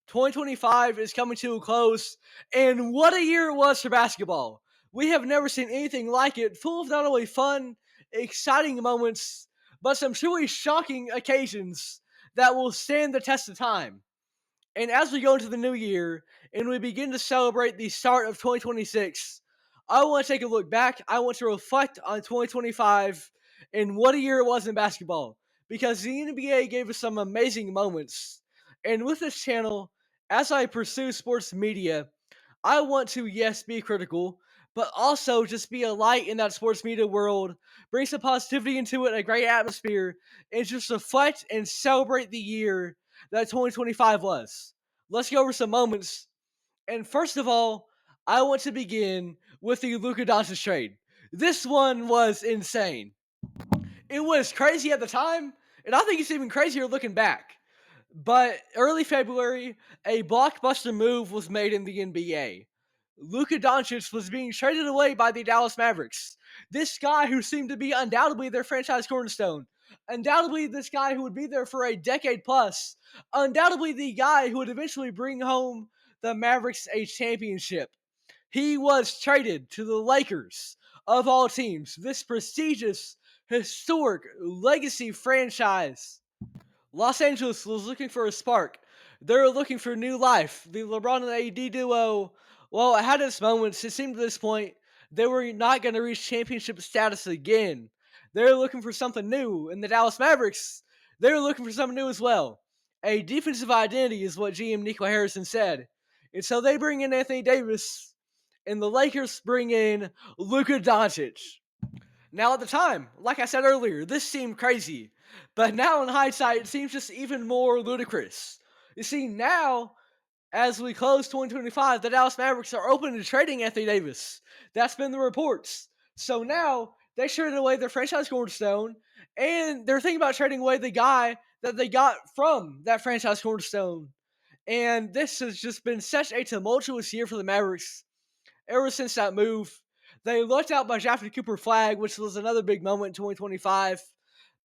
2025 is coming to a close, and what a year it was for basketball. We have never seen anything like it, full of not only fun, exciting moments, but some truly shocking occasions that will stand the test of time. And as we go into the new year and we begin to celebrate the start of 2026, I want to take a look back. I want to reflect on 2025 and what a year it was in basketball, because the NBA gave us some amazing moments. And with this channel, as I pursue sports media, I want to, yes, be critical, but also just be a light in that sports media world, bring some positivity into it, a great atmosphere, and just reflect and celebrate the year that 2025 was. Let's go over some moments. And first of all, I want to begin with the Luka Doncic trade. This one was insane. It was crazy at the time, and I think it's even crazier looking back. But early February, a blockbuster move was made in the NBA. Luka Doncic was being traded away by the Dallas Mavericks. This guy who seemed to be undoubtedly their franchise cornerstone. Undoubtedly this guy who would be there for a decade plus. Undoubtedly the guy who would eventually bring home the Mavericks a championship. He was traded to the Lakers, of all teams. This prestigious, historic, legacy franchise. Los Angeles was looking for a spark. They were looking for new life. The LeBron and AD duo, well, it had its moments. It seemed to this point they were not going to reach championship status again. They were looking for something new. And the Dallas Mavericks, they were looking for something new as well. A defensive identity is what GM Nico Harrison said. And so they bring in Anthony Davis, and the Lakers bring in Luka Doncic. Now, at the time, like I said earlier, this seemed crazy. But now, in hindsight, it seems just even more ludicrous. You see, now, as we close 2025, the Dallas Mavericks are open to trading Anthony Davis. That's been the reports. So now, they traded away their franchise cornerstone, and they're thinking about trading away the guy that they got from that franchise cornerstone. And this has just been such a tumultuous year for the Mavericks ever since that move. They lucked out by drafting Cooper Flagg, which was another big moment in 2025.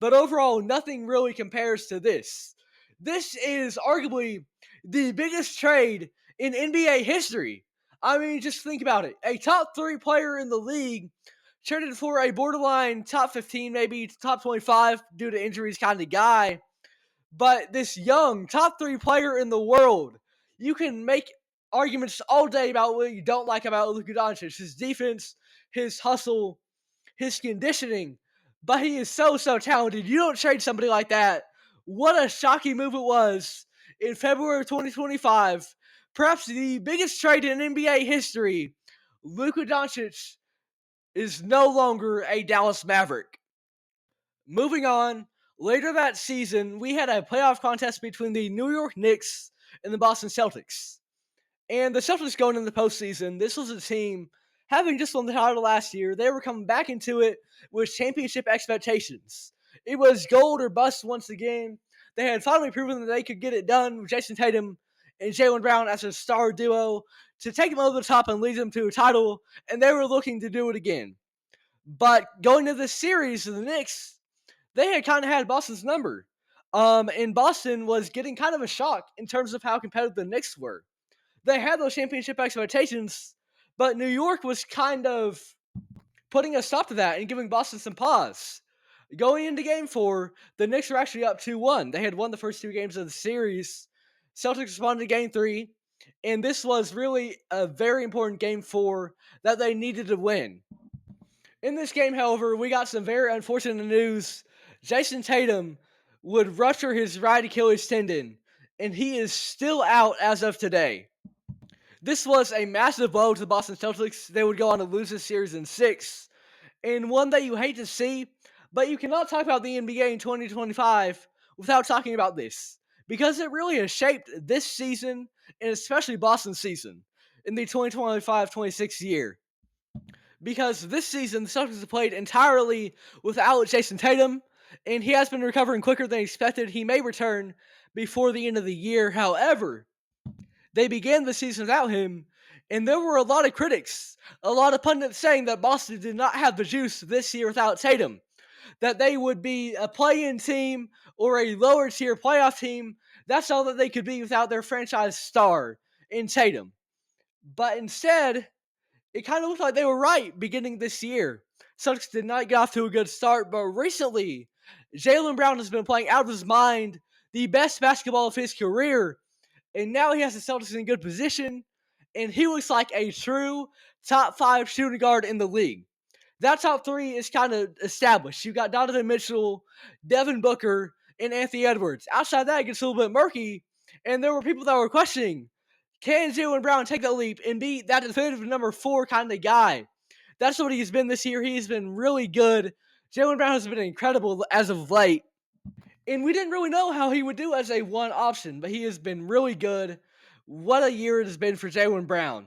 But overall, nothing really compares to this. This is arguably the biggest trade in NBA history. I mean, just think about it. A top 3 player in the league traded for a borderline top 15, maybe top 25 due to injuries kind of guy. But this young top 3 player in the world, you can make arguments all day about what you don't like about Luka Doncic. His defense, his hustle, his conditioning. But he is so talented. You don't trade somebody like that. What a shocking move it was in February of 2025. Perhaps the biggest trade in NBA history. Luka Doncic is no longer a Dallas Maverick. Moving on, later that season, we had a playoff contest between the New York Knicks and the Boston Celtics. And the Celtics going into the postseason, this was a team having just won the title last year. They were coming back into it with championship expectations. It was gold or bust once again. They had finally proven that they could get it done with Jayson Tatum and Jaylen Brown as a star duo to take them over the top and lead them to a title, and they were looking to do it again. But going to this series, the Knicks, they had kind of had Boston's number. And Boston was getting kind of a shock in terms of how competitive the Knicks were. They had those championship expectations, but New York was kind of putting a stop to that and giving Boston some pause. Going into Game 4, the Knicks were actually up 2-1. They had won the first 2 games of the series. Celtics responded to Game 3, and this was really a very important Game 4 that they needed to win. In this game, however, we got some very unfortunate news. Jayson Tatum would rupture his right Achilles tendon, and he is still out as of today. This was a massive blow to the Boston Celtics. They would go on to lose this series in 6, and one that you hate to see, but you cannot talk about the NBA in 2025 without talking about this, because it really has shaped this season, and especially Boston's season, in the 2025-26 year. Because this season, the Celtics have played entirely without Jayson Tatum, and he has been recovering quicker than expected. He may return before the end of the year. However, they began the season without him, and there were a lot of critics, a lot of pundits saying that Boston did not have the juice this year without Tatum, that they would be a play-in team or a lower-tier playoff team That's all that they could be without their franchise star in Tatum. But instead, it kind of looked like they were right beginning this year. Celtics did not get off to a good start, but recently, Jaylen Brown has been playing out of his mind, the best basketball of his career, and now he has the Celtics in good position, and he looks like a true top 5 shooting guard in the league. That top 3 is kind of established. You've got Donovan Mitchell, Devin Booker, and Anthony Edwards. Outside that, it gets a little bit murky, and there were people that were questioning, can Jaylen Brown take that leap and be that definitive number 4 kind of guy? That's what he's been this year. He's been really good. Jaylen Brown has been incredible as of late. And we didn't really know how he would do as a 1 option, but he has been really good. What a year it has been for Jaylen Brown.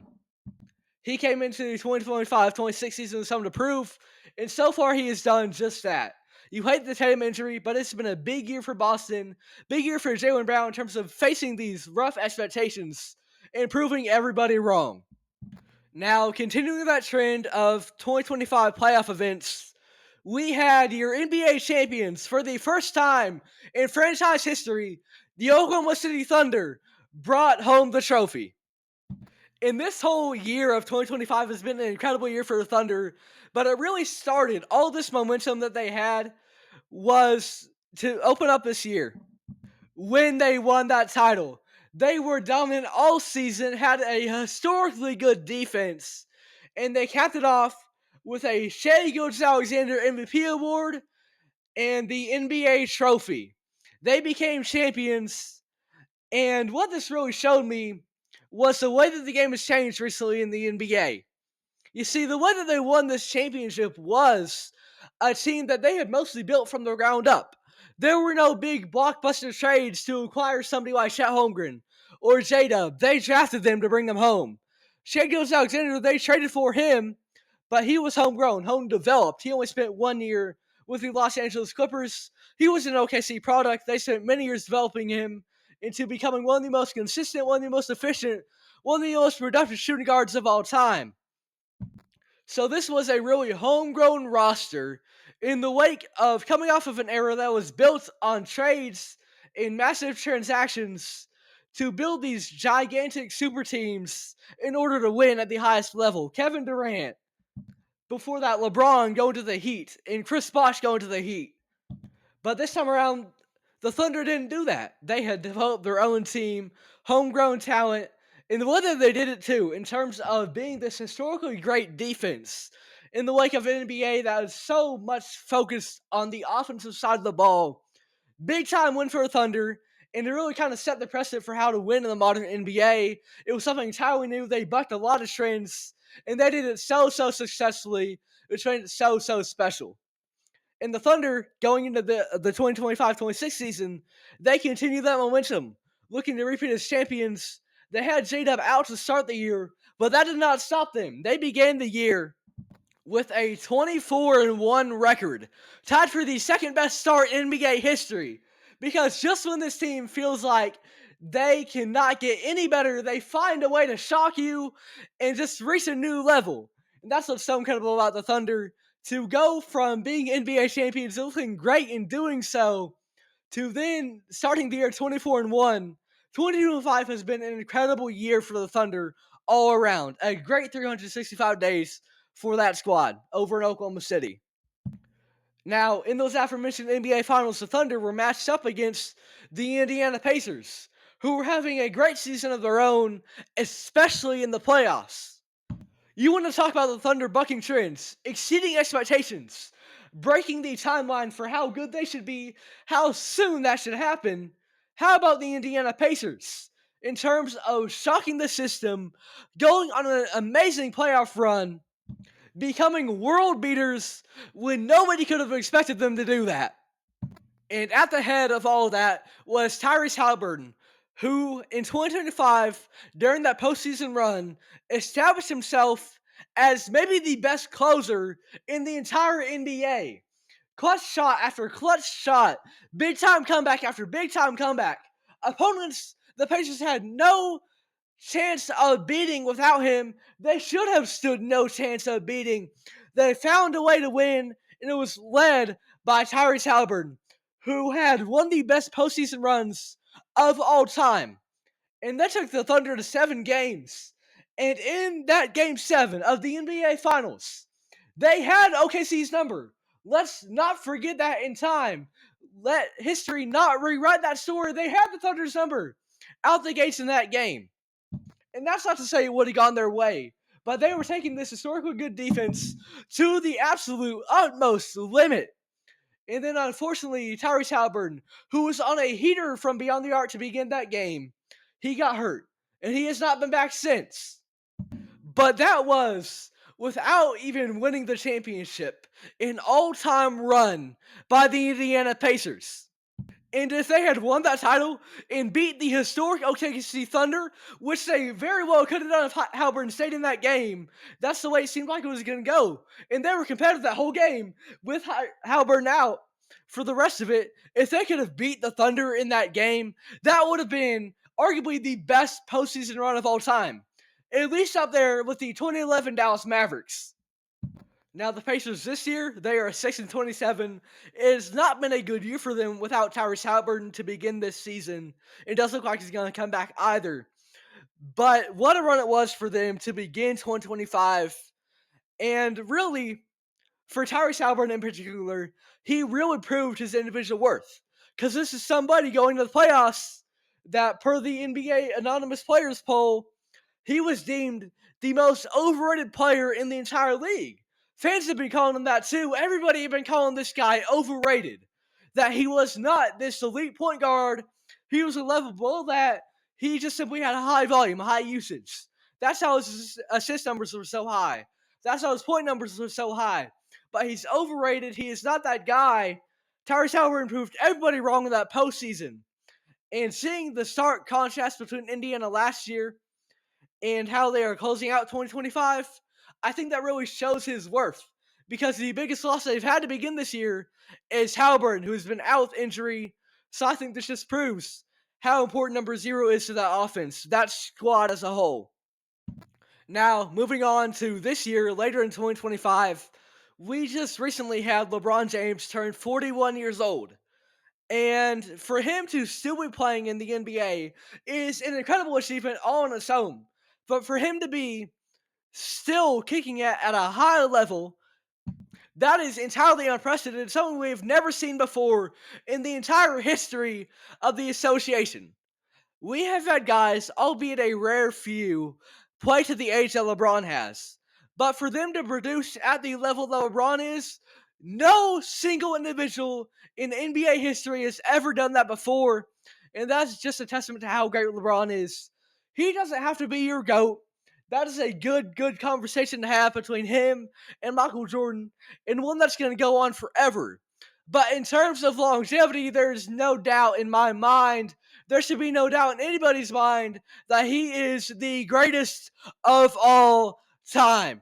He came into the 2025-26 season with something to prove, and so far he has done just that. You hate the Tatum injury, but it's been a big year for Boston, big year for Jaylen Brown in terms of facing these rough expectations and proving everybody wrong. Now, continuing that trend of 2025 playoff events, we had your NBA champions for the first time in franchise history. The Oklahoma City Thunder brought home the trophy. And this whole year of 2025 has been an incredible year for the Thunder, but it really started, all this momentum that they had was to open up this year when they won that title. They were dominant all season, had a historically good defense, and they capped it off with a Shai Gilgeous-Alexander MVP award and the NBA trophy. They became champions, and what this really showed me was the way that the game has changed recently in the NBA. You see, the way that they won this championship was a team that they had mostly built from the ground up. There were no big blockbuster trades to acquire somebody like Chet Holmgren or J-Dub. They drafted them to bring them home. Shai Gilgeous-Alexander, they traded for him, but he was homegrown, home developed. He only spent 1 year with the Los Angeles Clippers. He was an OKC product. They spent many years developing him into becoming one of the most consistent, one of the most efficient, one of the most productive shooting guards of all time. So this was a really homegrown roster in the wake of coming off of an era that was built on trades and massive transactions to build these gigantic super teams in order to win at the highest level. Kevin Durant, before that LeBron going to the Heat, and Chris Bosh going to the Heat. But this time around, the Thunder didn't do that. They had developed their own team, homegrown talent, and the way that they did it too, in terms of being this historically great defense in the wake of an NBA that is so much focused on the offensive side of the ball. Big time win for the Thunder, and it really kind of set the precedent for how to win in the modern NBA. It was something entirely new. They bucked a lot of trends, and they did it so successfully, which made it so special. And the Thunder, going into the 2025-26 season, they continue that momentum, looking to repeat as champions. They had J-Dub out to start the year, but that did not stop them. They began the year with a 24-1 record, tied for the second best start in NBA history. Because just when this team feels like they cannot get any better, they find a way to shock you and just reach a new level. And that's what's so incredible about the Thunder. To go from being NBA champions, looking great in doing so, to then starting the year 24-1. 2025 has been an incredible year for the Thunder all around. A great 365 days for that squad over in Oklahoma City. Now, in those aforementioned NBA Finals, the Thunder were matched up against the Indiana Pacers, who were having a great season of their own, especially in the playoffs. You want to talk about the Thunder bucking trends, exceeding expectations, breaking the timeline for how good they should be, how soon that should happen. How about the Indiana Pacers? In terms of shocking the system, going on an amazing playoff run, becoming world beaters when nobody could have expected them to do that. And at the head of all of that was Tyrese Haliburton, who in 2025, during that postseason run, established himself as maybe the best closer in the entire NBA. Clutch shot after clutch shot, big time comeback after big time comeback. Opponents, the Pacers had no chance of beating without him. They should have stood no chance of beating. They found a way to win, and it was led by Tyrese Haliburton, who had one of the best postseason runs of all time. And that took the Thunder to 7 games. And in that game 7 of the NBA Finals, they had OKC's number. Let's not forget that in time. Let history not rewrite that story. They had the Thunder's number out the gates in that game. And that's not to say it would have gone their way, but they were taking this historically good defense to the absolute utmost limit. And then, unfortunately, Tyrese Haliburton, who was on a heater from beyond the arc to begin that game, he got hurt. And he has not been back since. But that was, without even winning the championship, an all-time run by the Indiana Pacers. And if they had won that title and beat the historic OKC Thunder, which they very well could have done if Haliburton stayed in that game, that's the way it seemed like it was going to go. And they were competitive that whole game with Haliburton out for the rest of it. If they could have beat the Thunder in that game, that would have been arguably the best postseason run of all time. At least up there with the 2011 Dallas Mavericks. Now, the Pacers this year, they are 6-27. It has not been a good year for them without Tyrese Haliburton to begin this season. It doesn't look like he's going to come back either. But what a run it was for them to begin 2025. And really, for Tyrese Haliburton in particular, he really proved his individual worth. Because this is somebody going to the playoffs that, per the NBA Anonymous Players poll, he was deemed the most overrated player in the entire league. Fans have been calling him that too. Everybody had been calling this guy overrated. That he was not this elite point guard. He was a level below that. He just simply had a high volume, high usage. That's how his assist numbers were so high. That's how his point numbers were so high. But he's overrated. He is not that guy. Tyrese Haliburton proved everybody wrong in that postseason. And seeing the stark contrast between Indiana last year and how they are closing out 2025, I think that really shows his worth. Because the biggest loss they've had to begin this year is Haliburton, who's been out with injury. So I think this just proves how important number 0 is to that offense, that squad as a whole. Now, moving on to this year, later in 2025, we just recently had LeBron James turn 41 years old. And for him to still be playing in the NBA is an incredible achievement all on its own. But for him to be still kicking at a high level, that is entirely unprecedented, something we've never seen before in the entire history of the association. We have had guys, albeit a rare few, play to the age that LeBron has. But for them to produce at the level that LeBron is, no single individual in NBA history has ever done that before. And that's just a testament to how great LeBron is. He doesn't have to be your GOAT. That is a good conversation to have between him and Michael Jordan, and one that's going to go on forever. But in terms of longevity, there's no doubt in my mind, there should be no doubt in anybody's mind, that he is the greatest of all time.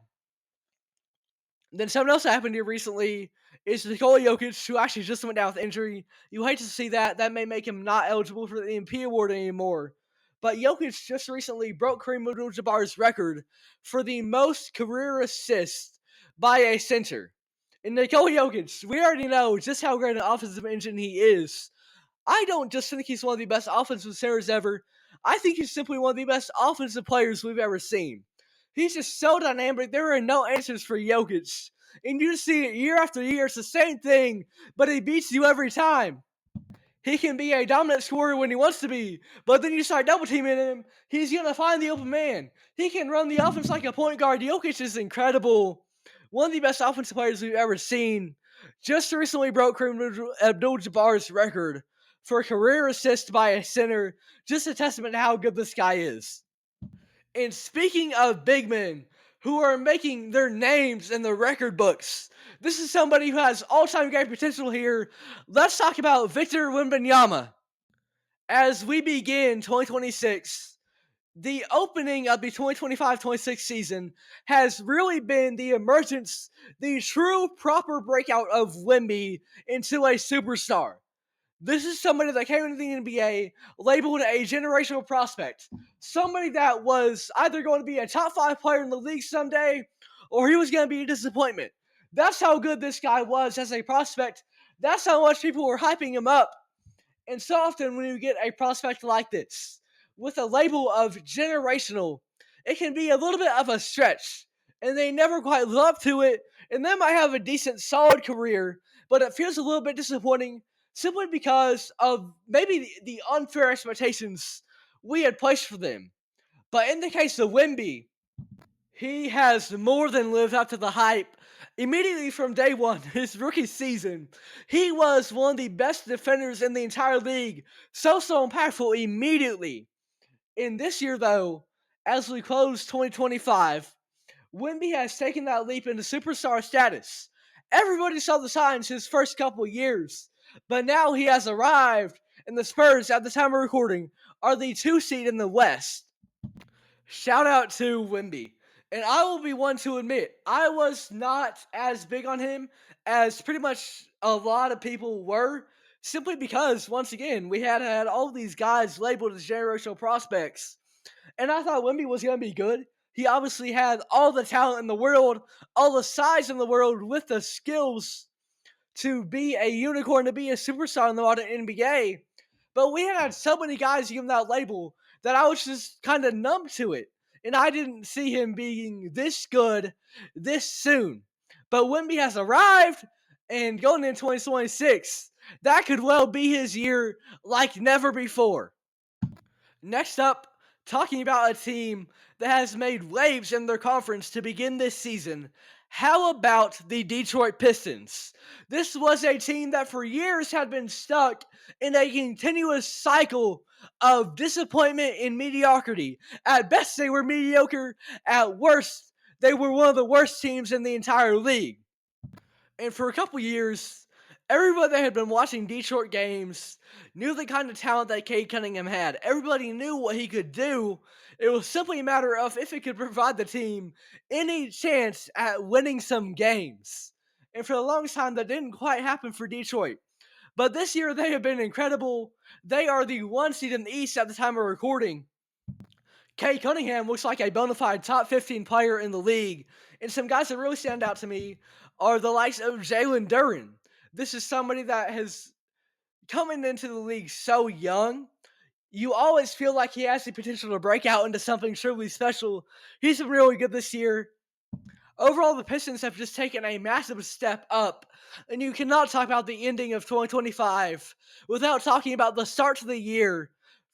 Then something else that happened here recently is Nikola Jokic, who actually just went down with injury. You hate to see that. That may make him not eligible for the MVP award anymore. But Jokic just recently broke Kareem Abdul-Jabbar's record for the most career assists by a center. And Nikola Jokic, we already know just how great an offensive engine he is. I don't just think he's one of the best offensive centers ever. I think he's simply one of the best offensive players we've ever seen. He's just so dynamic. There are no answers for Jokic. And you just see it year after year. It's the same thing, but he beats you every time. He can be a dominant scorer when he wants to be, but then you start double teaming him, he's going to find the open man. He can run the offense like a point guard. Jokic is incredible. One of the best offensive players we've ever seen. Just recently broke Kareem Abdul-Jabbar's record for a career assist by a center. Just a testament to how good this guy is. And speaking of big men who are making their names in the record books, this is somebody who has all-time great potential here. Let's talk about Victor Wembanyama. As we begin 2026, the opening of the 2025-26 season has really been the emergence, the true proper breakout of Wemby into a superstar. This is somebody that came into the NBA labeled a generational prospect. Somebody that was either going to be a top 5 player in the league someday, or he was going to be a disappointment. That's how good this guy was as a prospect. That's how much people were hyping him up. And so often when you get a prospect like this, with a label of generational, it can be a little bit of a stretch. And they never quite live up to it. And they might have a decent, solid career, but it feels a little bit disappointing simply because of maybe the unfair expectations we had placed for them. But in the case of Wemby, he has more than lived up to the hype. Immediately from day one, his rookie season, he was one of the best defenders in the entire league. So impactful immediately. In this year, though, as we close 2025, Wemby has taken that leap into superstar status. Everybody saw the signs his first couple years, but now he has arrived, and the Spurs, at the time of recording, are the 2 seed in the West. Shout out to Wemby. And I will be one to admit, I was not as big on him as pretty much a lot of people were, simply because, once again, we had all these guys labeled as generational prospects. And I thought Wemby was going to be good. He obviously had all the talent in the world, all the size in the world, with the skills to be a unicorn, to be a superstar in the modern NBA. But we had so many guys given that label that I was just kind of numb to it. And I didn't see him being this good this soon. But Wemby has arrived, and going into 2026, that could well be his year like never before. Next up, talking about a team that has made waves in their conference to begin this season. How about the Detroit Pistons? This was a team that for years had been stuck in a continuous cycle of disappointment and mediocrity. At best, they were mediocre. At worst, they were one of the worst teams in the entire league. And for a couple years, everybody that had been watching Detroit games knew the kind of talent that Cade Cunningham had. Everybody knew what he could do. It was simply a matter of if he could provide the team any chance at winning some games. And for the longest time, that didn't quite happen for Detroit. But this year, they have been incredible. They are the 1 seed in the East at the time of recording. Cade Cunningham looks like a bona fide top 15 player in the league. And some guys that really stand out to me are the likes of Jalen Brown. This is somebody that has coming into the league so young. You always feel like he has the potential to break out into something truly special. He's been really good this year. Overall, the Pistons have just taken a massive step up, and you cannot talk about the ending of 2025 without talking about the start to the year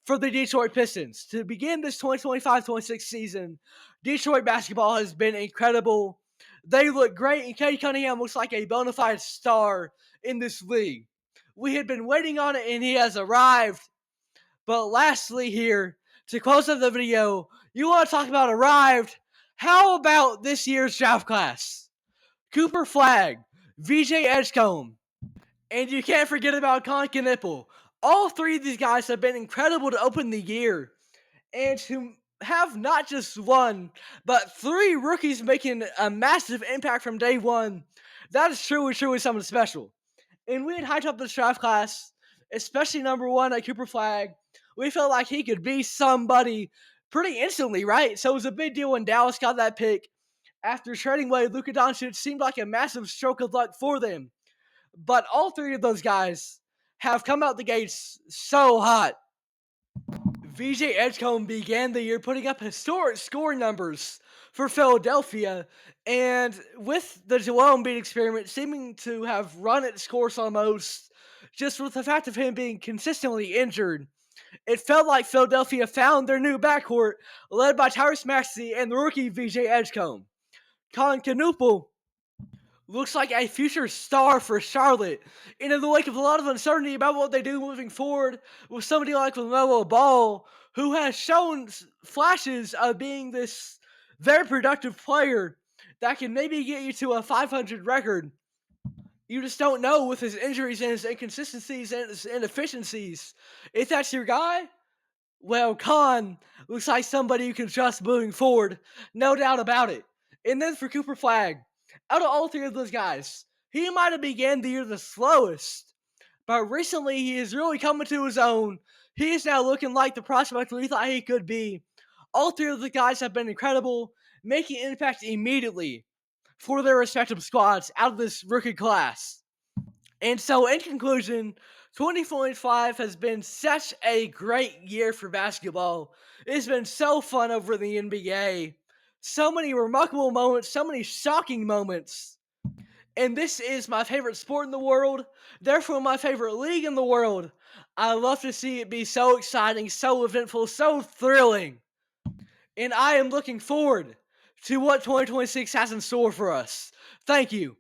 for the Detroit Pistons. To begin this 2025-26 season, Detroit basketball has been incredible. They look great, and Cade Cunningham looks like a bona fide star in this league. We had been waiting on it, and he has arrived. But lastly here, to close out the video, you want to talk about arrived? How about this year's draft class? Cooper Flagg, VJ Edgecomb, and you can't forget about Kon Knueppel. All three of these guys have been incredible to open the year. And to have not just one, but 3 rookies making a massive impact from day one, that is truly something special. And we had hyped up this draft class, especially number 1 at Cooper Flagg. We felt like he could be somebody pretty instantly, right? So it was a big deal when Dallas got that pick. After trading away Luka Doncic, seemed like a massive stroke of luck for them. But all 3 of those guys have come out the gates so hot. VJ Edgecomb began the year putting up historic scoring numbers for Philadelphia, and with the Joel Embiid experiment seeming to have run its course almost, just with the fact of him being consistently injured, it felt like Philadelphia found their new backcourt, led by Tyrese Maxey and the rookie VJ Edgecomb. Kon Knueppel looks like a future star for Charlotte. And in the wake of a lot of uncertainty about what they do moving forward, with somebody like LaMelo Ball, who has shown flashes of being this very productive player that can maybe get you to a 500 record. You just don't know with his injuries and his inconsistencies and his inefficiencies. If that's your guy, well, Kon looks like somebody you can trust moving forward. No doubt about it. And then for Cooper Flagg, out of all 3 of those guys, he might have began the year the slowest. But recently, he is really coming to his own. He is now looking like the prospect we thought he could be. All 3 of the guys have been incredible, making impact immediately for their respective squads out of this rookie class. And so, in conclusion, 2025 has been such a great year for basketball. It's been so fun over the NBA. So many remarkable moments, so many shocking moments. And this is my favorite sport in the world, therefore my favorite league in the world. I love to see it be so exciting, so eventful, so thrilling. And I am looking forward to what 2026 has in store for us. Thank you.